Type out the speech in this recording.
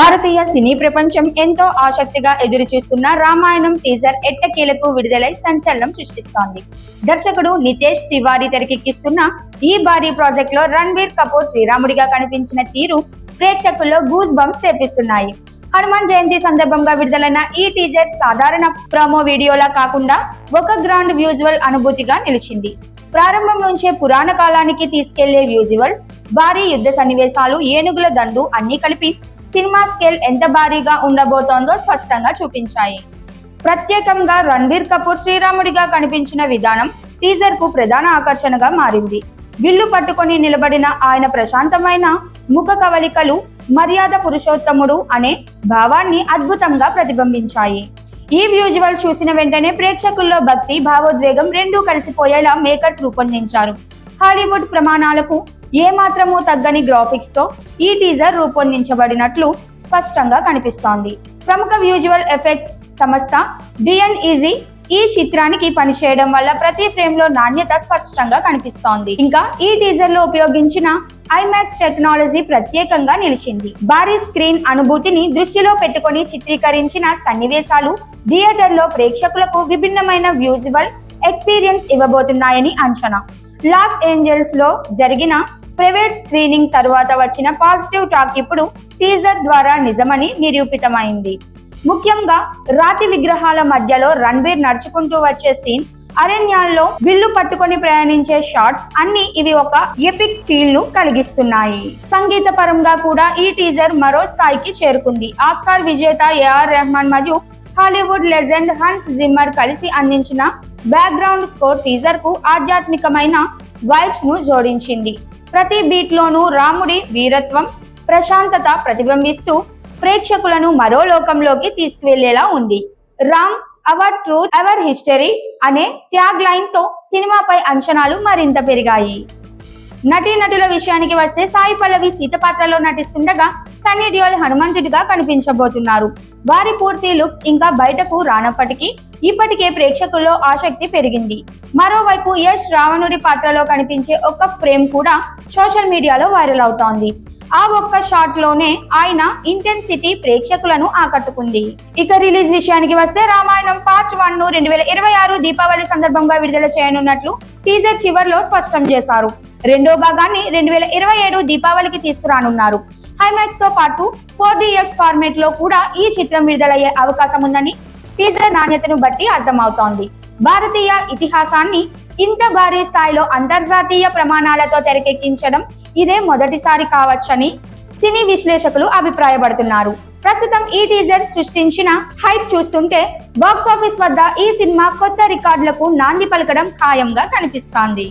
భారతీయ సినీ ప్రపంచం ఎంతో ఆసక్తిగా ఎదురుచూస్తున్న రామాయణం టీజర్ ఎట్టకేలకు విడుదలై సంచలనం సృష్టిస్తోంది. దర్శకుడు నితేష్ తివారీ తెరకెక్కిస్తున్న ఈ భారీ ప్రాజెక్ట్ లో రణ్బీర్ కపూర్ శ్రీరాముడిగా కనిపించిన తీరు ప్రేక్షకుల్లో గూస్ బంప్స్ తెప్పిస్తున్నాయి. హనుమాన్ జయంతి సందర్భంగా విడుదలైన ఈ టీజర్ సాధారణ ప్రోమో వీడియోలా కాకుండా ఒక గ్రాండ్ విజువల్ అనుభూతిగా నిలిచింది. ప్రారంభం నుంచే పురాణ కాలానికి తీసుకెళ్లే విజువల్స్, భారీ యుద్ధ సన్నివేశాలు, ఏనుగుల దండు అన్ని కలిపి సినిమా స్కేల్ ఎంత భారీగా ఉండబోతోందో స్పష్టంగా చూపించాయి. ప్రత్యేకంగా రణ్బీర్ కపూర్ శ్రీరాముడిగా కనిపించిన విధానం టీజర్ కు ప్రధాన ఆకర్షణగా మారింది. విల్లు పట్టుకొని నిలబడిన ఆయన ప్రశాంతమైన ముఖ కవలికలు మర్యాద పురుషోత్తముడు అనే భావాన్ని అద్భుతంగా ప్రతిబింబించాయి. ఈ విజువల్ చూసిన వెంటనే ప్రేక్షకుల్లో భక్తి, భావోద్వేగం రెండూ కలిసిపోయేలా మేకర్స్ రూపొందించారు. హాలీవుడ్ ప్రమాణాలకు ఏమాత్రమూ తగ్గని గ్రాఫిక్స్ తో ఈ టీజర్ రూపొందించబడినట్లు స్పష్టంగా కనిపిస్తోంది. ప్రముఖ విజువల్ ఎఫెక్ట్స్ సంస్థ BNEG ఈ చిత్రానికి పనిచేయడం వల్ల ప్రతి ఫ్రేమ్ లో నాణ్యత స్పష్టంగా కనిపిస్తోంది. ఇంకా ఈ టీజర్ లో ఉపయోగించిన IMAX టెక్నాలజీ ప్రత్యేకంగా నిలిచింది. భారీ స్క్రీన్ అనుభూతిని దృష్టిలో పెట్టుకొని చిత్రీకరించిన సన్నివేశాలు థియేటర్ లో ప్రేక్షకులకు విభిన్నమైన విజువల్ ఎక్స్పీరియన్స్ ఇవ్వబోతున్నాయని అంచనా. లాస్ ఏంజల్స్ లో జరిగిన ప్రైవేట్ స్క్రీనింగ్ తరువాత వచ్చిన పాజిటివ్ టాక్ ఇప్పుడు టీజర్ ద్వారా నిజమని నిరూపితమైంది. ముఖ్యంగా రాతి విగ్రహాల మధ్యలో రణ్బీర్ నడుచుకుంటూ వచ్చే సీన్, అరణ్యాల్లో విల్లు పట్టుకొని ప్రయాణించే షాట్స్ అన్ని ఇవి ఒక ఎపిక్ ఫీల్ ను కలిగిస్తున్నాయి. సంగీత పరంగా కూడా ఈ టీజర్ మరో స్థాయికి చేరుకుంది. ఆస్కార్ విజేత AR రెహమాన్ మరియు హాలీవుడ్ లెజెండ్ హన్స్ జిమ్మర్ కలిసి అందించిన బ్యాక్గ్రౌండ్ స్కోర్ టీజర్ కు ఆధ్యాత్మికమైన వైబ్స్ ను జోడించింది. ప్రతి బీట్ లోనూ రాముడి వీరత్వం, ప్రశాంతత ప్రతిబింబిస్తూ ప్రేక్షకులను మరో లోకంలోకి తీసుకువెళ్లేలా ఉంది. Ram our truth our history అనే ట్యాగ్ లైన్ తో సినిమాపై అంచనాలు మరింత పెరిగాయి. నటీనటుల విషయానికి వస్తే సాయి పల్లవి సీత పాత్రలో నటిస్తుండగా సన్నీ డియోల్ హనుమంతుడిగా కనిపించబోతున్నారు. వారి పూర్తి లుక్స్ ఇంకా బయటకు రానప్పటికీ ఇప్పటికే ప్రేక్షకుల్లో ఆసక్తి పెరిగింది. మరోవైపు యష్ రావణుడి పాత్రలో కనిపించే ఒక ఫ్రేమ్ కూడా సోషల్ మీడియాలో వైరల్ అవుతోంది. ఆ ఒక్క షాట్ లోనే ఆయన ఇంటెన్సిటీ ప్రేక్షకులను ఆకట్టుకుంది. ఇక రిలీజ్ విషయానికి వస్తే రామాయణం పార్ట్ 1 ను 2026 దీపావళి సందర్భంగా విడుదల చేయనున్నట్లు టీజర్ చివర్లో స్పష్టం చేశారు. రెండో భాగాన్ని 2027 దీపావళికి తీసుకురానున్నారు. IMAX తో పాటు 4DX ఫార్మేట్ లో కూడా ఈ చిత్రం విడుదలయ్యే అవకాశం ఉందని టీజర్ నాణ్యతను బట్టి అర్థమవుతోంది. భారతీయ ఇతిహాసాన్ని ఇంత భారీ స్థాయిలో అంతర్జాతీయ ప్రమాణాలతో తెరకెక్కించడం ఇదే మొదటిసారి కావచ్చని సినీ విశ్లేషకులు అభిప్రాయపడుతున్నారు. ప్రస్తుతం ఈ టీజర్ సృష్టించిన హైప్ చూస్తుంటే బాక్సాఫీస్ వద్ద ఈ సినిమా కొత్త రికార్డులకు నాంది పలకడం ఖాయంగా కనిపిస్తోంది.